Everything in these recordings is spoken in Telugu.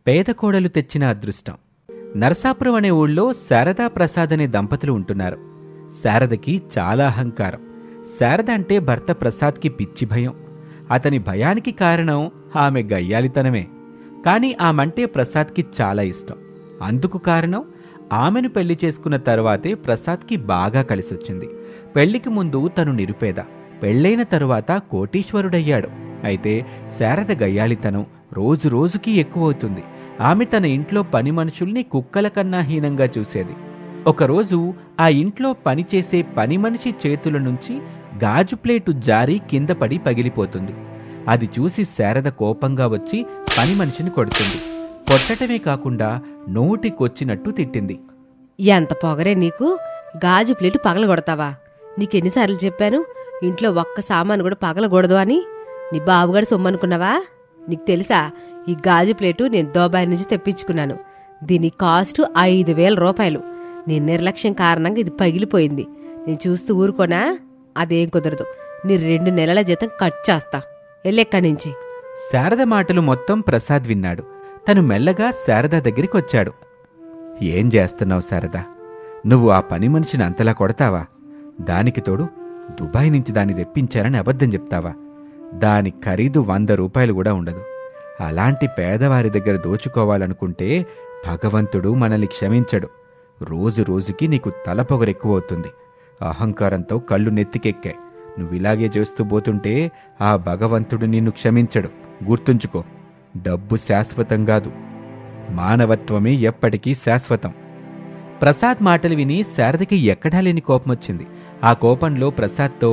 పేద కోడలు తెచ్చిన అదృష్టం. నరసాపురం అనే ఊళ్ళో శారదా ప్రసాద్ అనే దంపతులు ఉంటున్నారు. శారదకి చాలా అహంకారం. శారద అంటే భర్త ప్రసాద్కి పిచ్చి భయం. అతని భయానికి కారణం ఆమె గయ్యాలితనమే. కాని ఆమంటే ప్రసాద్కి చాలా ఇష్టం. అందుకు కారణం ఆమెను పెళ్లి చేసుకున్న తరువాతే ప్రసాద్కి బాగా కలిసొచ్చింది. పెళ్లికి ముందు తను నిరుపేద, పెళ్లైన తరువాత కోటీశ్వరుడయ్యాడు. అయితే శారద గయ్యాళితనం రోజు రోజుకి ఎక్కువవుతుంది. ఆమె తన ఇంట్లో పని మనుషుల్ని కుక్కల కన్నా హీనంగా చూసేది. ఒకరోజు ఆ ఇంట్లో పనిచేసే పని మనిషి చేతుల నుంచి గాజు ప్లేటు జారి కింద పడి పగిలిపోతుంది. అది చూసి శారద కోపంగా వచ్చి పని మనిషిని కొడుతుంది. కొట్టటమే కాకుండా నోటికొచ్చినట్టు తిట్టింది. ఎంత పొగరే నీకు! గాజు ప్లేటు పగలగొడతావా? నీకెన్నిసార్లు చెప్పాను ఇంట్లో ఒక్క సామాను కూడా పగలకూడదు అని? నీ బాబుగాడి సొమ్మనుకున్నావా? నీకు తెలుసా, ఈ గాజు ప్లేటు నేను దుబాయ్ నుంచి తెప్పించుకున్నాను. దీని కాస్ట్ 5,000 రూపాయలు. నీ నిర్లక్ష్యం కారణంగా ఇది పగిలిపోయింది. నేను చూస్తూ ఊరుకోనా? అదేం కుదరదు. నీ 2 నెలల జీతం కట్ చేస్తా. ఎల్లెక్కడి నుంచి. శారద మాటలు మొత్తం ప్రసాద్ విన్నాడు. తను మెల్లగా శారద దగ్గరికి వచ్చాడు. ఏం చేస్తున్నావు శారద? నువ్వు ఆ పని మనిషిని అంతలా కొడతావా? దానికి తోడు దుబాయ్ నుంచి దాన్ని తెప్పించారని అబద్ధం చెప్తావా? దాని ఖరీదు 100 రూపాయలు కూడా ఉండదు. అలాంటి పేదవారి దగ్గర దోచుకోవాలనుకుంటే భగవంతుడు మనల్ని క్షమించడు. రోజు రోజుకి నీకు తలపొగరెక్కువవుతుంది. అహంకారంతో కళ్ళు నెత్తికెక్కాయి. నువ్విలాగే చేస్తూ పోతుంటే ఆ భగవంతుడు నిన్ను క్షమించడు. గుర్తుంచుకో, డబ్బు శాశ్వతం కాదు, మానవత్వమే ఎప్పటికీ శాశ్వతం. ప్రసాద్ మాటలు విని శారదకి ఎక్కడా లేని కోపమొచ్చింది. ఆ కోపంలో ప్రసాద్తో,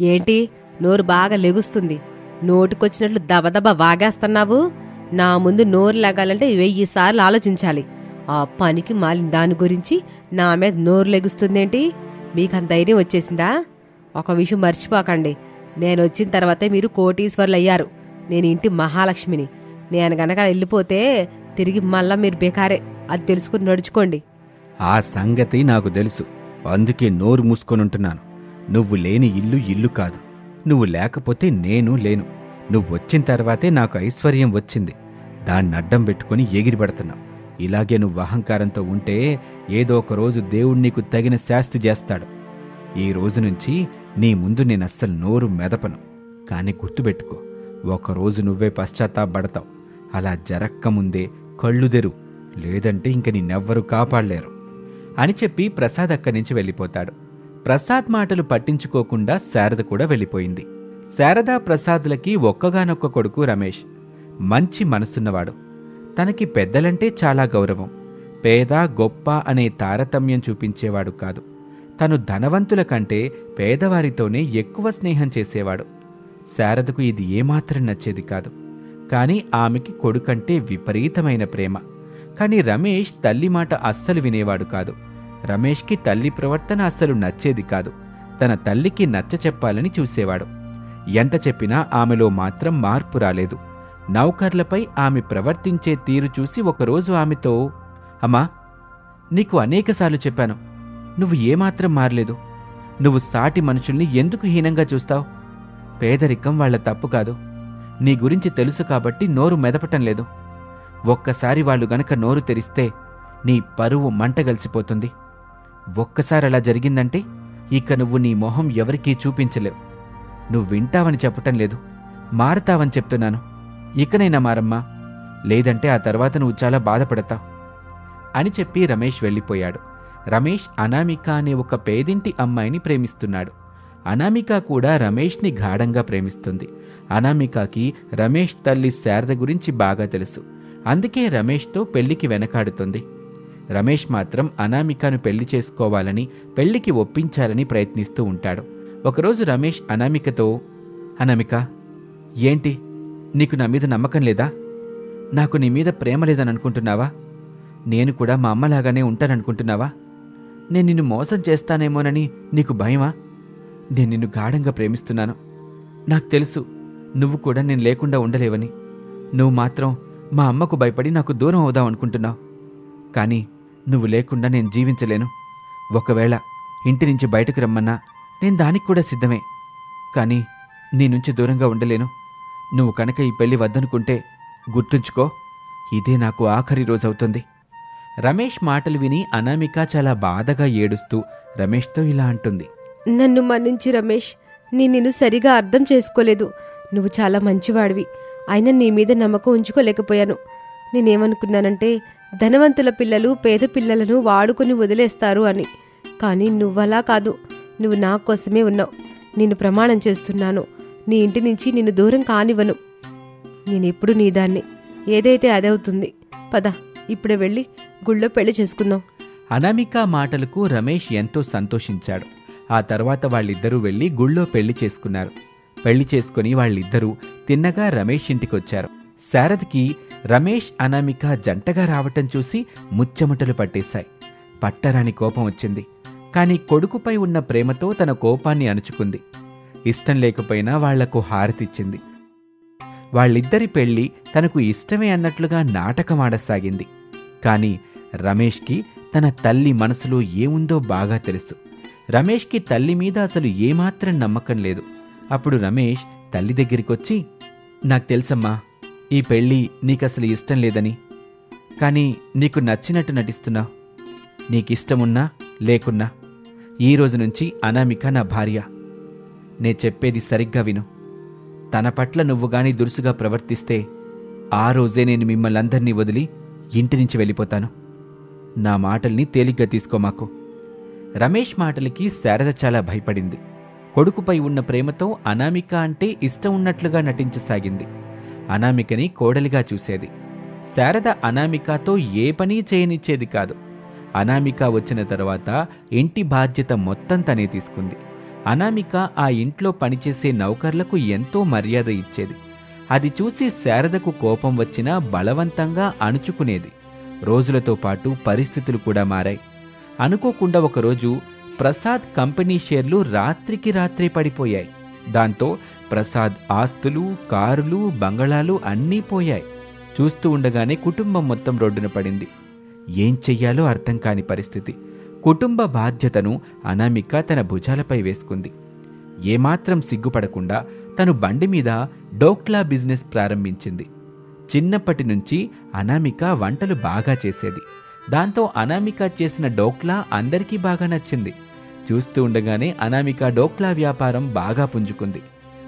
ఏంటి నోరు బాగా లెగుస్తుంది? నోటికొచ్చినట్లు దబదబ వాగేస్తున్నావు. నా ముందు నోరు లెగాలంటే 1000 సార్లు ఆలోచించాలి. ఆ పనికి మాలిన దాని గురించి నా మీద నోరు లెగుస్తుందేంటి? మీకంత ధైర్యం వచ్చేసిందా? ఒక విషయం మర్చిపోకండి, నేను వచ్చిన తర్వాతే మీరు కోటీశ్వర్లు అయ్యారు. నేను ఇంటి మహాలక్ష్మిని. నేను గనక వెళ్ళిపోతే తిరిగి మళ్ళా మీరు బేకారే. అది తెలుసుకుని నడుచుకోండి. ఆ సంగతి నాకు తెలుసు, అందుకే నోరు మూసుకొనుంటున్నాను. నువ్వు లేని ఇల్లు ఇల్లు కాదు. నువ్వు లేకపోతే నేను లేను. నువ్వు వచ్చిన తర్వాతే నాకు ఐశ్వర్యం వచ్చింది. దాన్నడ్డం పెట్టుకుని ఎగిరిపడుతున్నావు. ఇలాగే నువ్వు అహంకారంతో ఉంటే ఏదో ఒక రోజు దేవుడు నీకు తగిన శాస్తి చేస్తాడు. ఈ రోజు నుంచి నీ ముందు నేనస్సలు నోరు మెదపను. కాని గుర్తుపెట్టుకో, ఒకరోజు నువ్వే పశ్చాత్తాపడతావు. అలా జరక్కముందే కళ్ళు తెరు, లేదంటే ఇంక నిన్నెవ్వరూ కాపాడలేరు అని చెప్పి ప్రసాద్ అక్కడి నుంచి వెళ్ళిపోతాడు. ప్రసాద్ మాటలు పట్టించుకోకుండా శారద కూడా వెళ్ళిపోయింది. శారదా ప్రసాద్లకి ఒక్కగానొక్క కొడుకు రమేష్. మంచి మనసున్నవాడు. తనకి పెద్దలంటే చాలా గౌరవం. పేద గొప్ప అనే తారతమ్యం చూపించేవాడు కాదు. తను ధనవంతుల కంటే పేదవారితోనే ఎక్కువ స్నేహం చేసేవాడు. శారదకు ఇది ఏమాత్రం నచ్చేది కాదు. కాని ఆమెకి కొడుకంటే విపరీతమైన ప్రేమ. కాని రమేష్ తల్లి మాట అస్సలు వినేవాడు కాదు. రమేష్కి తల్లి ప్రవర్తన అస్సలు నచ్చేది కాదు. తన తల్లికి నచ్చ చెప్పాలని చూసేవాడు. ఎంత చెప్పినా ఆమెలో మాత్రం మార్పు రాలేదు. నౌకర్లపై ఆమె ప్రవర్తించే తీరు చూసి ఒకరోజు ఆమెతో, అమ్మా, నీకు అనేకసార్లు చెప్పాను, నువ్వు ఏమాత్రం మారలేదు. నువ్వు సాటి మనుషుల్ని ఎందుకు హీనంగా చూస్తావు? పేదరికం వాళ్ల తప్పు కాదు. నీ గురించి తెలుసు కాబట్టి నోరు మెదపటం లేదు. ఒక్కసారి వాళ్ళు గనక నోరు తెరిస్తే నీ పరువు మంటగలిసిపోతుంది. ఒక్కసారి అలా జరిగిందంటే ఇక నువ్వు నీ మొహం ఎవరికీ చూపించలేవు. నువ్వు వింటావని చెప్పటం లేదు, మారతావని చెప్తున్నాను. ఇకనైనా మారమ్మా, లేదంటే ఆ తర్వాత నువ్వు చాలా బాధపడతావు అని చెప్పి రమేష్ వెళ్ళిపోయాడు. రమేష్ అనామిక అనే ఒక పేదింటి అమ్మాయిని ప్రేమిస్తున్నాడు. అనామిక కూడా రమేష్ని గాఢంగా ప్రేమిస్తుంది. అనామికకి రమేష్ తల్లి శారద గురించి బాగా తెలుసు. అందుకే రమేష్తో పెళ్లికి వెనకాడుతుంది. రమేష్ మాత్రం అనామికను పెళ్లి చేసుకోవాలని, పెళ్లికి ఒప్పించాలని ప్రయత్నిస్తూ ఉంటాడు. ఒకరోజు రమేష్ అనామికతో, అనామిక, ఏంటి నీకు నా మీద నమ్మకం లేదా? నాకు నీ మీద ప్రేమ లేదని అనుకుంటున్నావా? నేను కూడా మా అమ్మలాగానే ఉంటాననుకుంటున్నావా? నేను నిన్ను మోసం చేస్తానేమోనని నీకు భయమా? నేను నిన్ను గాఢంగా ప్రేమిస్తున్నాను. నాకు తెలుసు నువ్వు కూడా నేను లేకుండా ఉండలేవని. నువ్వు మాత్రం మా అమ్మకు భయపడి నాకు దూరం అవుదాం అనుకుంటున్నావు. కానీ నువ్వు లేకుండా నేను జీవించలేను. ఒకవేళ ఇంటి నుంచి బయటకు రమ్మన్నా నేను దానికి కూడా సిద్ధమే. కానీ నీ నుంచి దూరంగా ఉండలేను. నువ్వు కనుక ఈ పెళ్లి వద్దనుకుంటే గుర్తుంచుకో, ఇదే నాకు ఆఖరి రోజవుతుంది. రమేష్ మాటలు విని అనామిక చాలా బాధగా ఏడుస్తూ రమేష్తో ఇలా అంటుంది. నన్ను మన్నించి రమేష్, నిన్ను సరిగా అర్థం చేసుకోలేదు. నువ్వు చాలా మంచివాడివి, అయినా నీ మీద నమ్మకం ఉంచుకోలేకపోయాను. నేనేమనుకున్నానంటే ధనవంతుల పిల్లలు పేద పిల్లలను వాడుకొని వదిలేస్తారు అని. కానీ నువ్వలా కాదు, నువ్వు నా కోసమే ఉన్నావు. నిన్ను ప్రమాణం చేస్తున్నాను, నీ ఇంటి నుంచి నిన్ను దూరం కానివ్వను. నేనెప్పుడు నీదాన్ని, ఏదైతే అదవుతుంది. పద, ఇప్పుడే వెళ్ళి గుళ్ళో పెళ్లి చేసుకుందాం. అనామిక మాటలకు రమేష్ ఎంతో సంతోషించాడు. ఆ తర్వాత వాళ్ళిద్దరూ వెళ్లి గుళ్ళో పెళ్లి చేసుకున్నారు. పెళ్లి చేసుకుని వాళ్ళిద్దరూ తిన్నగా రమేష్ ఇంటికొచ్చారు. శారదకి రమేష్ అనామిక జంటగా రావటం చూసి ముచ్చెమటలు పట్టేశాయి. పట్టరాని కోపం వచ్చింది. కాని కొడుకుపై ఉన్న ప్రేమతో తన కోపాన్ని అణుచుకుంది. ఇష్టం లేకపోయినా వాళ్లకు హారతిచ్చింది. వాళ్ళిద్దరి పెళ్లి తనకు ఇష్టమే అన్నట్లుగా నాటకమాడసాగింది. కాని రమేష్కి తన తల్లి మనసులో ఏముందో బాగా తెలుసు. రమేష్కి తల్లి మీద అసలు ఏమాత్రం నమ్మకం లేదు. అప్పుడు రమేష్ తల్లి దగ్గరికొచ్చి, నాకు తెలుసమ్మా, ఈ పెళ్లి నీకసలు ఇష్టం లేదని. కాని నీకు నచ్చినట్టు నటిస్తున్నావు. నీకిష్టమున్నా లేకున్నా ఈ రోజు నుంచి అనామిక నా భార్య. నే చెప్పేది సరిగ్గా విను. తన పట్ల నువ్వు గాని దురుసుగా ప్రవర్తిస్తే ఆ రోజే నేను మిమ్మల్నందర్నీ వదిలి ఇంటి నుంచి వెళ్ళిపోతాను. నా మాటల్ని తేలిగ్గా తీసుకోమాకు. రమేష్ మాటలకి శారద చాలా భయపడింది. కొడుకుపై ఉన్న ప్రేమతో అనామిక అంటే ఇష్టం ఉన్నట్లుగా నటించసాగింది. అనామికని కోడలిగా చూసేది. శారద అనామికతో ఏ పనీ చేయనిచ్చేది కాదు. అనామిక వచ్చిన తర్వాత ఇంటి బాధ్యత మొత్తం తనే తీసుకుంది. అనామిక ఆ ఇంట్లో పనిచేసే నౌకర్లకు ఎంతో మర్యాద ఇచ్చేది. అది చూసి శారదకు కోపం వచ్చినా బలవంతంగా అణుచుకునేది. రోజులతో పాటు పరిస్థితులు కూడా మారాయి. అనుకోకుండా ఒకరోజు ప్రసాద్ కంపెనీ షేర్లు రాత్రికి రాత్రే పడిపోయాయి. దాంతో ప్రసాద్ ఆస్తులు, కారులు, బంగళాలు అన్నీ పోయాయి. చూస్తూ ఉండగానే కుటుంబం మొత్తం రోడ్డున పడింది. ఏం చెయ్యాలో అర్థం కాని పరిస్థితి. కుటుంబ బాధ్యతను అనామిక తన భుజాలపై వేసుకుంది. ఏమాత్రం సిగ్గుపడకుండా తను బండి మీద డోక్లా బిజినెస్ ప్రారంభించింది. చిన్నప్పటి నుంచి అనామిక వంటలు బాగా చేసేది. దాంతో అనామిక చేసిన డోక్లా అందరికీ బాగా నచ్చింది. చూస్తూ ఉండగానే అనామిక డోక్లా వ్యాపారం బాగా పుంజుకుంది.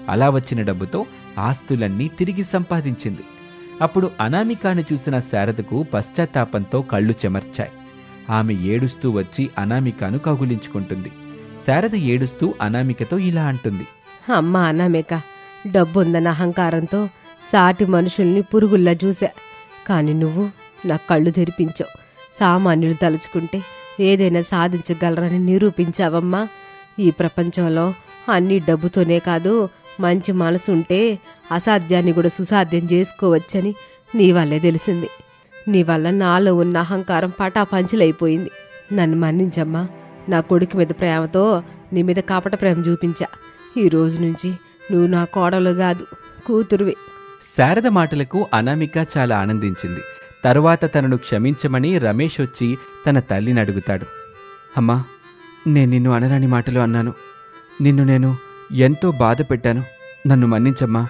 అలా వచ్చిన డబ్బుతో ఆస్తులన్నీ తిరిగి సంపాదించింది. అప్పుడు అనామికను చూసిన శారదకు పశ్చాత్తాపంతో కళ్ళు చెమర్చాయి. ఆమె ఏడుస్తూ వచ్చి అనామికను కౌగులించుకుంటుంది. శారద ఏడుస్తూ అనామికతో ఇలా అంటుంది. అమ్మా అనామిక, డబ్బుందన్న అహంకారంతో సాటి మనుషుల్ని పురుగుల్లా చూశా. కాని నువ్వు నా కళ్ళు తెరిపించావు. సామాన్యులు తలుచుకుంటే ఏదైనా సాధించగలరని నిరూపించావమ్మా. ఈ ప్రపంచంలో అన్నీ డబ్బుతోనే కాదు, మంచి మనసు ఉంటే అసాధ్యాన్ని కూడా సుసాధ్యం చేసుకోవచ్చని నీ వల్లే తెలిసింది. నీ వల్ల నాలో ఉన్న అహంకారం పటాపంచులైపోయింది. నన్ను మన్నించమ్మా. నా కొడుకు మీద ప్రేమతో నీ మీద కాపట ప్రేమ చూపించా. ఈ రోజు నుంచి నువ్వు నా కోడలు కాదు, కూతురువి. శారద మాటలకు అనామిక చాలా ఆనందించింది. తరువాత తనను క్షమించమని రమేష్ వచ్చి తన తల్లిని అడుగుతాడు. అమ్మా, నేను నిన్ను అనరాని మాటలు అన్నాను. నిన్ను నేను ఎంతో బాధ పెట్టాను. నన్ను మన్నించమ్మా.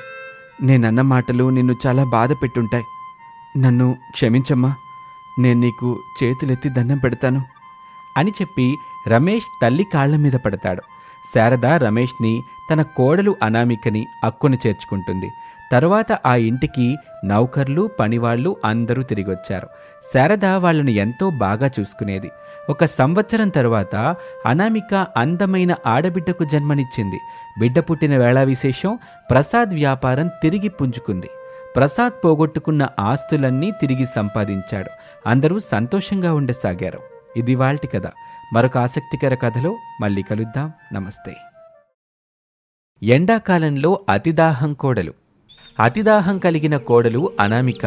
నేనన్న మాటలు నిన్ను చాలా బాధ పెట్టుంటాయి. నన్ను క్షమించమ్మా. నేను నీకు చేతులెత్తి దండం పెడతాను అని చెప్పి రమేష్ తల్లి కాళ్ల మీద పడతాడు. శారద రమేష్ని, తన కోడలు అనామికని అక్కున చేర్చుకుంటుంది. తరువాత ఆ ఇంటికి నౌకర్లు, పనివాళ్లు అందరూ తిరిగొచ్చారు. శారద వాళ్లను ఎంతో బాగా చూసుకునేది. 1 సంవత్సరం తరువాత అనామిక అందమైన ఆడబిడ్డకు జన్మనిచ్చింది. బిడ్డ పుట్టిన వేళ విశేషం ప్రసాద్ వ్యాపారం తిరిగి పుంజుకుంది. ప్రసాద్ పోగొట్టుకున్న ఆస్తులన్నీ తిరిగి సంపాదించాడు. అందరూ సంతోషంగా ఉండసాగారు. ఇది వాల్టి కథ. మరొక ఆసక్తికర కథలో మళ్ళీ కలుద్దాం. నమస్తే. ఎండాకాలంలో అతిదాహం కోడలు. అతిదాహం కలిగిన కోడలు అనామిక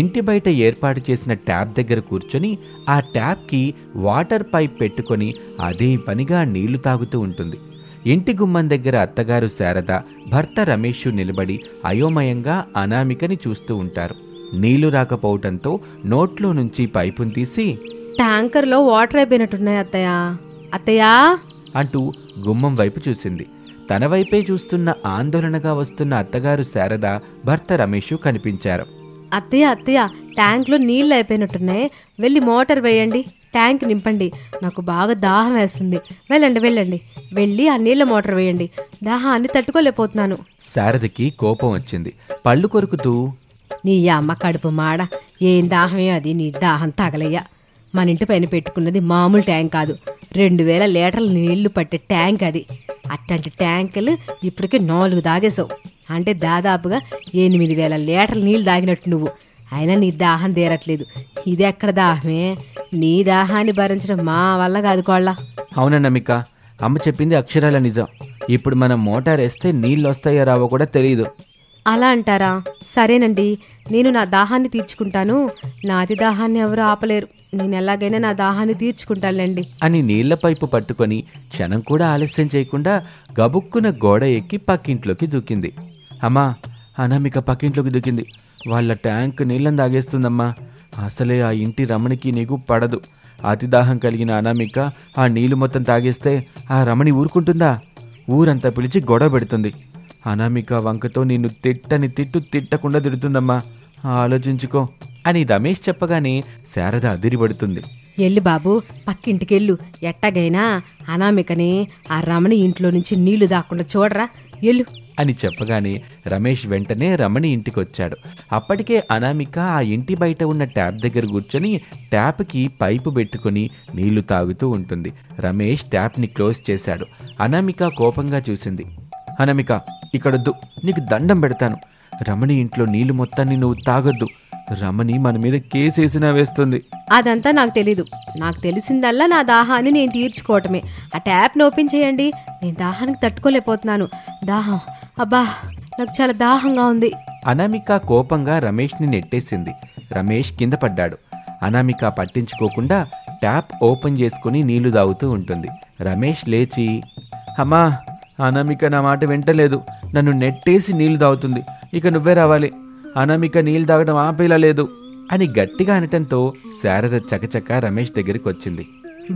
ఇంటి బయట ఏర్పాటు చేసిన ట్యాప్ దగ్గర కూర్చొని ఆ ట్యాప్కి వాటర్ పైప్ పెట్టుకొని అదే పనిగా నీళ్లు తాగుతూ ఉంటుంది. ఇంటి గుమ్మం దగ్గర అత్తగారు శారద, భర్త రమేష్ నిలబడి అయోమయంగా అనామికని చూస్తూ ఉంటారు. నీళ్లు రాకపోవటంతో నోట్లో నుంచి పైపును తీసి, ట్యాంకర్లో వాటర్ అయిపోయినట్టున్నాయి అత్తయ్యా, అత్తయ్యా అంటూ గుమ్మం వైపు చూసింది. తన వైపే చూస్తున్న ఆందోళనగా వస్తున్న అత్తగారు శారద, భర్త రమేష్ కనిపించారు. అత్తయ్య అత్తయ్య ట్యాంక్లో నీళ్ళు అయిపోయినట్టున్నాయి, వెళ్ళి మోటార్ వేయండి, ట్యాంక్ నింపండి, నాకు బాగా దాహం వేస్తుంది. వెళ్ళండి వెళ్ళండి, వెళ్ళి ఆ నీళ్ళ మోటార్ వేయండి, దాహాన్ని తట్టుకోలేకపోతున్నాను. శారదకి కోపం వచ్చింది. పళ్ళు కొరుకుతూ, నీ అమ్మ కడుపు మాడ, ఏం దాహమే అది, నీ దాహం తగలయ్యా. మన ఇంటి పైన పెట్టుకున్నది మామూలు ట్యాంక్ కాదు, 2000 లీటర్ల నీళ్లు పట్టే ట్యాంక్ అది. అట్లాంటి ట్యాంకులు ఇప్పటికే 4 తాగేసావు, అంటే దాదాపుగా 8000 లీటర్ల నీళ్లు తాగినట్టు నువ్వు. అయినా నీ దాహం తీరట్లేదు. ఇది ఎక్కడ దాహమే? నీ దాహాన్ని భరించడం మా వల్ల కాదు కోళ్ళ. అవునన్నమిక, అమ్మ చెప్పింది అక్షరాల నిజం. ఇప్పుడు మనం మోటార్ వేస్తే నీళ్ళు వస్తాయో రావో కూడా తెలియదు. అలా అంటారా? సరేనండి, నేను నా దాహాన్ని తీర్చుకుంటాను. నాది దాహాన్ని ఎవరు ఆపలేరు. నేను ఎలాగైనా నా దాహాన్ని తీర్చుకుంటానులేండి అని నీళ్ల పైపు పట్టుకొని క్షణం కూడా ఆలస్యం చేయకుండా గబుక్కున గోడ ఎక్కి పక్కింట్లోకి దూకింది. అమ్మా, అనామిక పక్కింట్లోకి దూకింది. వాళ్ళ ట్యాంక్ నీళ్ళని తాగేస్తుందమ్మా. అసలే ఆ ఇంటి రమణికి నీకు పడదు. అతిదాహం కలిగిన అనామిక ఆ నీళ్లు మొత్తం తాగేస్తే ఆ రమణి ఊరుకుంటుందా? ఊరంతా పిలిచి గొడవ పెడుతుంది. అనామిక వంకతో నిన్ను తిట్టని తిట్టకుండా తిడుతుందమ్మా, ఆలోచించుకో అని రమేష్ చెప్పగానే శారద అదిరిపడుతుంది. ఎల్లు బాబు, పక్కింటికెళ్ళు. ఎట్టగైనా అనామికని ఆ రమణి ఇంట్లో నుంచి నీళ్లు దాక్కుండా చూడరా, ఎల్లు అని చెప్పగానే రమేష్ వెంటనే రమణి ఇంటికొచ్చాడు. అప్పటికే అనామిక ఆ ఇంటి బయట ఉన్న ట్యాప్ దగ్గర కూర్చొని ట్యాప్కి పైపు పెట్టుకుని నీళ్లు తాగుతూ ఉంటుంది. రమేష్ ట్యాప్ని క్లోజ్ చేశాడు. అనామిక కోపంగా చూసింది. అనామిక, ఇక్కడొద్దు, నీకు దండం పెడతాను. రమణి ఇంట్లో నీళ్లు మొత్తాన్ని నువ్వు తాగొద్దు. రమణి మన మీద కేసేసినా వేస్తుంది. అదంతా నాకు తెలీదు. నాకు తెలిసిందల్లా నా దాహాన్ని నేను తీర్చుకోవటమే. ఆ ట్యాప్ని ఓపెన్ చేయండి, నేను దాహానికి తట్టుకోలేకపోతున్నాను. దాహం, అబ్బా నాకు చాలా దాహంగా ఉంది. అనామిక కోపంగా రమేష్ని నెట్టేసింది. రమేష్ కింద పడ్డాడు. అనామిక పట్టించుకోకుండా ట్యాప్ ఓపెన్ చేసుకుని నీళ్లు తాగుతూ ఉంటుంది. రమేష్ లేచి, అమ్మా, అనామిక నా మాట వింటలేదు, నన్ను నెట్టేసి నీళ్లు తాగుతుంది, ఇక నువ్వే రావాలి. అనామిక నీళ్లు తాగడం ఆపేలా లేదు అని గట్టిగా అనటంతో శారద చకచక రమేష్ దగ్గరికి వచ్చింది.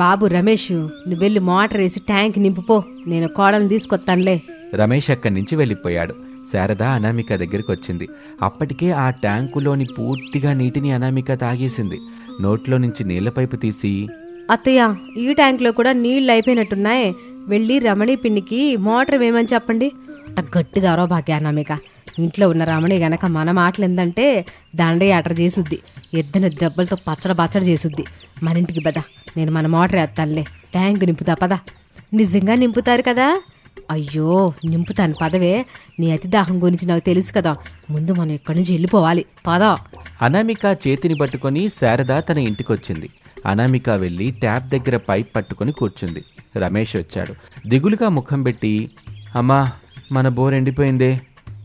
బాబు రమేష్, నువ్వెళ్ళి మోటార్ వేసి ట్యాంక్ నింపుపో, నేను కోడల్ని తీసుకొస్తానులే. రమేష్ అక్కడి నుంచి వెళ్ళిపోయాడు. శారద అనామిక దగ్గరికి వచ్చింది. అప్పటికే ఆ ట్యాంకులోని పూర్తిగా నీటిని అనామిక తాగేసింది. నోట్లో నుంచి నీళ్ల పైపు తీసి, అత్తయ్య, ఈ ట్యాంక్లో కూడా నీళ్లు అయిపోయినట్టున్నాయి, వెళ్ళి రమణి పిన్నికి మోటార్ వేయమని చెప్పండి. గట్టిగా అరో భాగ్య అనామిక, ఇంట్లో ఉన్న రమణి గనక మన మాటలు ఏందంటే దండే ఆటర్ చేసుద్ది, ఎద్దున దెబ్బలతో పచ్చడి చేసుద్ది. మన ఇంటికి పద, నేను మన మోటార్ వేస్తానులే, ట్యాంక్ నింపుతా పద. నిజంగా నింపుతారు కదా? అయ్యో, నింపుతాను పదవే. నీ అతిదాహం గురించి నాకు తెలుసు కదా, ముందు మనం ఇక్కడి నుంచి వెళ్ళిపోవాలి, పదా. అనామిక చేతిని పట్టుకొని శారద తన ఇంటికొచ్చింది. అనామిక వెళ్ళి ట్యాప్ దగ్గర పైప్ పట్టుకొని కూర్చుంది. రమేష్ వచ్చాడు. దిగులుగా ముఖం పెట్టి, అమ్మా, మన బోర్ ఎండిపోయిందే,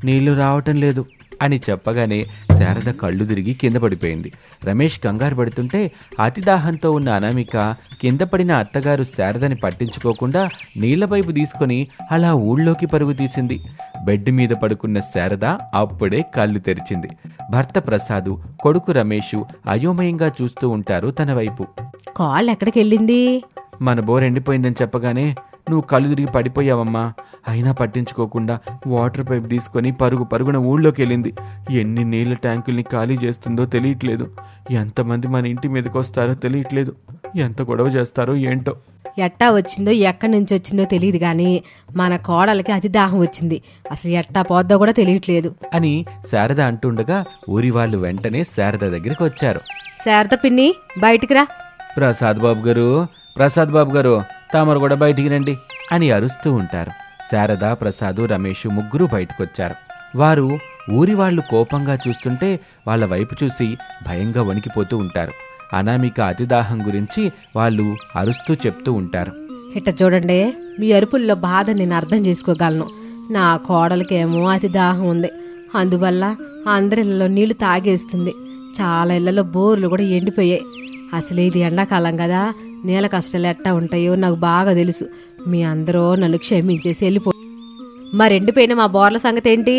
నీళ్లు రావటం లేదు అని చెప్పగానే శారద కళ్ళు తిరిగి కింద పడిపోయింది. రమేష్ కంగారు పడుతుంటే అతిదాహంతో ఉన్న అనామిక కింద పడిన అత్తగారు శారదని పట్టించుకోకుండా నీళ్ల పైపు తీసుకొని అలా ఊళ్ళోకి పరుగు తీసింది. బెడ్ మీద పడుకున్న శారద అప్పుడే కళ్ళు తెరిచింది. భర్త ప్రసాదు, కొడుకు రమేషు అయోమయంగా చూస్తూ ఉంటారు తన వైపు. కాళ్ళు ఎక్కడికి వెళ్ళింది? మన బోర్ ఎండిపోయిందని చెప్పగానే నువ్వు కళ్ళు తిరిగి పడిపోయావమ్మా. అయినా పట్టించుకోకుండా వాటర్ పైప్ తీసుకొని పరుగున ఊళ్ళోకి వెళ్ళింది. ఎన్ని నీళ్ళ ట్యాంకుల్ని ఖాళీ చేస్తుందో తెలియట్లేదు. ఎంతమంది మన ఇంటి మీదకి వస్తారో తెలియట్లేదు. ఎంత గొడవ చేస్తారో ఏంటో. ఎట్టా వచ్చిందో ఎక్కడి నుంచి వచ్చిందో తెలియదు గాని మన కోడలకి అతి దాహం వచ్చింది. అసలు ఎట్టా పోద్దో కూడా తెలియట్లేదు అని శారద అంటుండగా ఊరి వాళ్ళు వెంటనే శారద దగ్గరికి వచ్చారు. శారద పిన్ని, బయటికి రా. ప్రసాద్ బాబు గారు తామరు కూడా బయటికి రండి అని అరుస్తూ ఉంటారు. శారద, ప్రసాదు, రమేష్ ముగ్గురు బయటకొచ్చారు. వారు ఊరి వాళ్ళు కోపంగా చూస్తుంటే వాళ్ళ వైపు చూసి భయంగా వణికిపోతూ ఉంటారు. అనామిక అతిదాహం గురించి వాళ్ళు అరుస్తూ చెప్తూ ఉంటారు. ఇట్ట చూడండి, మీ అరుపుల్లో బాధ నేను అర్థం చేసుకోగలను. నా కోడలకేమో అతి దాహం ఉంది, అందువల్ల అందరిళ్ళలో నీళ్లు తాగేస్తుంది. చాలా ఇళ్లలో బోర్లు కూడా ఎండిపోయాయి. అసలు ఇది ఎండాకాలం కదా, నేల కష్టాలు ఎట్టా ఉంటాయో నాకు బాగా తెలుసు. మీ అందరూ నన్ను క్షమించేసి వెళ్ళిపో. మరెండిపోయిన మా బోర్ల సంగతి ఏంటి?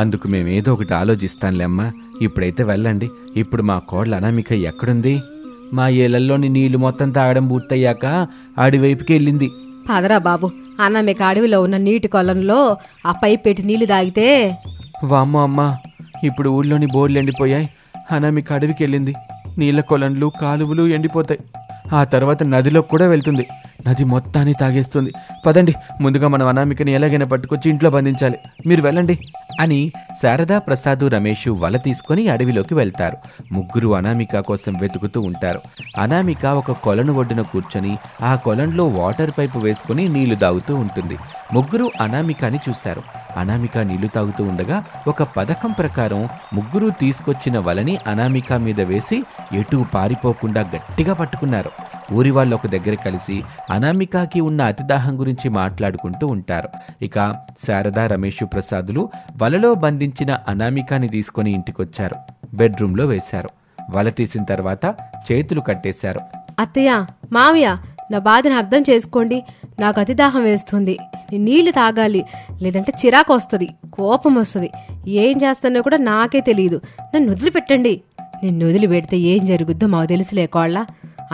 అందుకు మేమేదో ఒకటి ఆలోచిస్తానులే అమ్మా. ఇప్పుడైతే వెళ్ళండి. ఇప్పుడు మా కోడలు అనామిక ఎక్కడుంది? మా ఏళ్లలోని నీళ్లు మొత్తం తాగడం పూర్తయ్యాక అడివైపుకి వెళ్ళింది. పదరా బాబు, అనామిక అడవిలో ఉన్న నీటి కొలంలో ఆ పైప్ పెట్టి నీళ్లు తాగితే. వామ్మో అమ్మా, ఇప్పుడు ఊళ్ళోని బోర్లు ఎండిపోయాయి. అనామిక అడవికి వెళ్ళింది. నీళ్ళ కొలన్లు కాలువలు ఎండిపోతాయి. ఆ తర్వాత నదిలో కూడా వెళ్తుంది. నది మొత్తాన్ని తాగేస్తుంది. పదండి, ముందుగా మనం అనామికని ఎలాగైనా పట్టుకొచ్చి ఇంట్లో బంధించాలి. మీరు వెళ్ళండి అని శారదా, ప్రసాదు, రమేషు వల తీసుకుని అడవిలోకి వెళ్తారు. ముగ్గురు అనామిక కోసం వెతుకుతూ ఉంటారు. అనామిక ఒక కొలను ఒడ్డున కూర్చొని ఆ కొలంలో వాటర్ పైపు వేసుకుని నీళ్లు తాగుతూ ఉంటుంది. ముగ్గురు అనామికని చూశారు. అనామిక నీళ్లు తాగుతూ ఉండగా ఒక పథకం ప్రకారం ముగ్గురు తీసుకొచ్చిన వలని అనామిక మీద వేసి ఎటూ పారిపోకుండా గట్టిగా పట్టుకున్నారు. ఊరి వాళ్ళు ఒక దగ్గర కలిసి అనామికకి ఉన్న అతిదాహం గురించి మాట్లాడుకుంటూ ఉంటారు. ఇక శారదా, రమేషు, ప్రసాదులు వలలో బంధించిన అనామికాని తీసుకొని ఇంటికొచ్చారు. బెడ్రూమ్లో వేశారు. వల తీసిన తర్వాత చేతులు కట్టేశారు. అత్తయ్య, మావయ్య, నా బాధను అర్థం చేసుకోండి. నాకు అతిదాహం వేస్తుంది. నేను నీళ్లు తాగాలి, లేదంటే చిరాకు వస్తుంది, కోపం వస్తుంది. ఏం చేస్తానో కూడా నాకే తెలియదు. నన్ను వదిలిపెట్టండి. నిన్ను వదిలిపెడితే ఏం జరుగుద్దో మాకు తెలుసులే కోళ్ళ.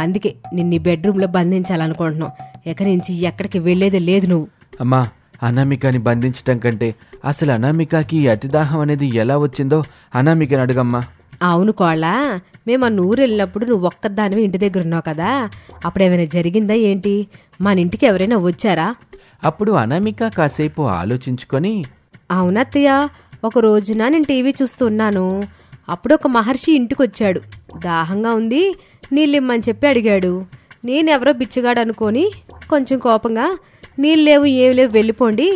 అందుకే నిన్ను బెడ్రూమ్లో బంధించాలనుకుంటున్నావు. ఎక్కడి నుంచి ఎక్కడికి వెళ్లేదే లేదు నువ్వు. అమ్మా, అనామికని బంధించటం కంటే అసలు అనామికకి ఈ అతిదాహం అనేది ఎలా వచ్చిందో అనామికని అడుగమ్మా. అవును కోళ్ళ, మేము ఆ ఊరు వెళ్ళినప్పుడు నువ్వు ఒక్కదానివి ఇంటి దగ్గర ఉన్నావు కదా, అప్పుడేమైనా జరిగిందా ఏంటి? మన ఇంటికి ఎవరైనా వచ్చారా? అప్పుడు అనామిక కాసేపు ఆలోచించుకొని, అవునత్తయ్య, ఒక రోజున నేను టీవీ చూస్తున్నాను. అప్పుడు ఒక మహర్షి ఇంటికి వచ్చాడు. దాహంగా ఉంది, నీళ్ళిమ్మని చెప్పి అడిగాడు. నేనెవరో బిచ్చగాడు అనుకొని కొంచెం కోపంగా, నీళ్ళు లేవు ఏమి లేవు, వెళ్ళిపోండి.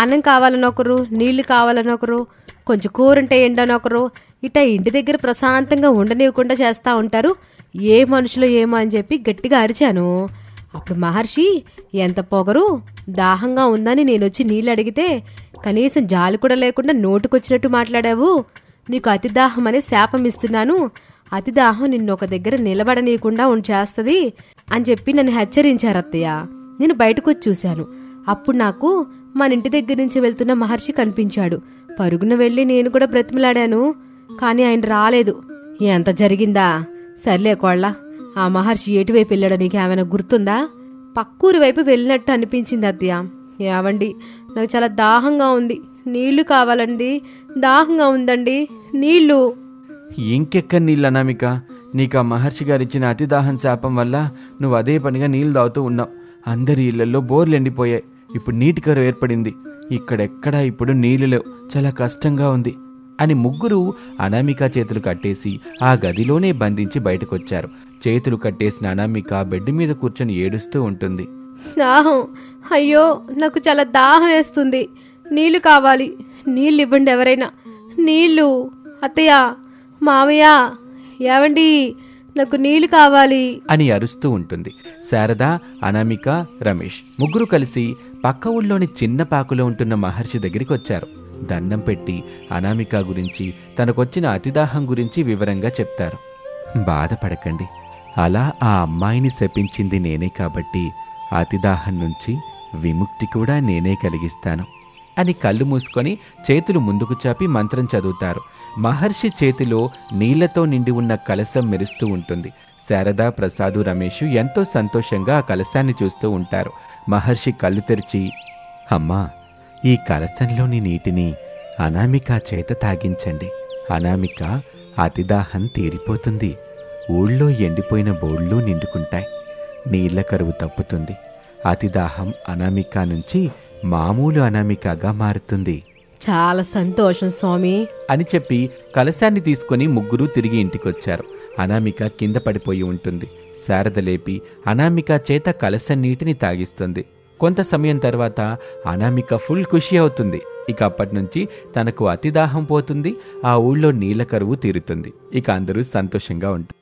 అన్నం కావాలని ఒకరు, నీళ్లు కావాలని ఒకరు, కొంచెం కూరంటే ఎండని ఒకరు, ఇట్టా ఇంటి దగ్గర ప్రశాంతంగా ఉండనివ్వకుండా చేస్తూ ఉంటారు. ఏ మనుషులో ఏమో అని చెప్పి గట్టిగా అరిచాను. అప్పుడు మహర్షి, ఎంత పొగరు, దాహంగా ఉందని నేనొచ్చి నీళ్ళు అడిగితే కనీసం జాలి కూడా లేకుండా నోటుకొచ్చినట్టు మాట్లాడావు. నీకు అతిదాహం అనే శాపం ఇస్తున్నాను. అతిదాహం నిన్ను ఒక దగ్గర నిలబడనీయకుండా చేస్తుంది అని చెప్పి నన్ను హెచ్చరించారు అత్తయ్య. నేను బయటకు వచ్చి చూశాను. అప్పుడు నాకు మన ఇంటి దగ్గర నుంచి వెళ్తున్న మహర్షి కనిపించాడు. పరుగున వెళ్ళి నేను కూడా బ్రతిమలాడాను, కానీ ఆయన రాలేదు. ఎంత జరిగిందా? సర్లే కోళ్ళ, ఆ మహర్షి ఎటువైపు వెళ్ళాడో నీకేమైనా గుర్తుందా? పక్కూరి వైపు వెళ్ళినట్టు అనిపించింది అత్తయ్య. ఏవండి, నాకు చాలా దాహంగా ఉంది, నీళ్లు కావాలండి, దాహంగా ఉందండి, నీళ్లు. ఇంకెక్కడ నీళ్ళు అనామిక? నీకు ఆ మహర్షి గారిచ్చిన అతిదాహం శాపం వల్ల నువ్వు అదే పనిగా నీళ్లు తాగుతూ ఉన్నావు. అందరి ఇళ్లలో బోర్లు ఎండిపోయాయి. ఇప్పుడు నీటి కరువు ఏర్పడింది. ఇక్కడెక్కడా ఇప్పుడు నీళ్లు లేవు. చాలా కష్టంగా ఉంది అని ముగ్గురు అనామిక చేతులు కట్టేసి ఆ గదిలోనే బంధించి బయటకొచ్చారు. చేతులు కట్టేసిన అనామిక బెడ్ మీద కూర్చొని ఏడుస్తూ ఉంటుంది. దాహం, అయ్యో నాకు చాలా దాహం వేస్తుంది, నీళ్లు కావాలి, నీళ్ళు ఇవ్వండి ఎవరైనా, నీళ్లు. అత్తయ్య, మావయ్య, ఏవండి, నాకు నీళ్లు కావాలి అని అరుస్తూ ఉంటుంది. శారద, అనామిక, రమేష్ ముగ్గురు కలిసి పక్క ఊళ్ళోని చిన్న పాకులో ఉంటున్న మహర్షి దగ్గరికి వచ్చారు. దండం పెట్టి అనామిక గురించి, తనకొచ్చిన అతిదాహం గురించి వివరంగా చెప్తారు. బాధపడకండి, అలా ఆ అమ్మాయిని శపించింది నేనే కాబట్టి అతిదాహం నుంచి విముక్తి కూడా నేనే కలిగిస్తాను అని కళ్ళు మూసుకొని చేతులు ముందుకు చాపి మంత్రం చదువుతారు. మహర్షి చేతిలో నీళ్లతో నిండి ఉన్న కలశం మెరుస్తూ ఉంటుంది. శారద, ప్రసాదు, రమేషు ఎంతో సంతోషంగా ఆ కలశాన్ని చూస్తూ ఉంటారు. మహర్షి కళ్ళు తెరిచి, అమ్మా, ఈ కలశంలోని నీటిని అనామిక చేత తాగించండి. అనామిక అతిదాహం తీరిపోతుంది. ఊళ్ళో ఎండిపోయిన బోళ్ళు నిండుకుంటాయి. నీళ్ల కరువు తప్పుతుంది. అతిదాహం అనామిక నుంచి మామూలు అనామికగా మారుతుంది. చాలా సంతోషం స్వామి అని చెప్పి కలశాన్ని తీసుకుని ముగ్గురు తిరిగి ఇంటికొచ్చారు. అనామిక కింద పడిపోయి ఉంటుంది. శారద లేపి అనామిక చేత కలశం నీటిని తాగిస్తుంది. కొంత సమయం తర్వాత అనామిక ఫుల్ ఖుషి అవుతుంది. ఇక అప్పటి నుంచి తనకు అతిదాహం పోతుంది. ఆ ఊళ్ళో నీళ్ల కరువు తీరుతుంది. ఇక అందరూ సంతోషంగా ఉంటారు.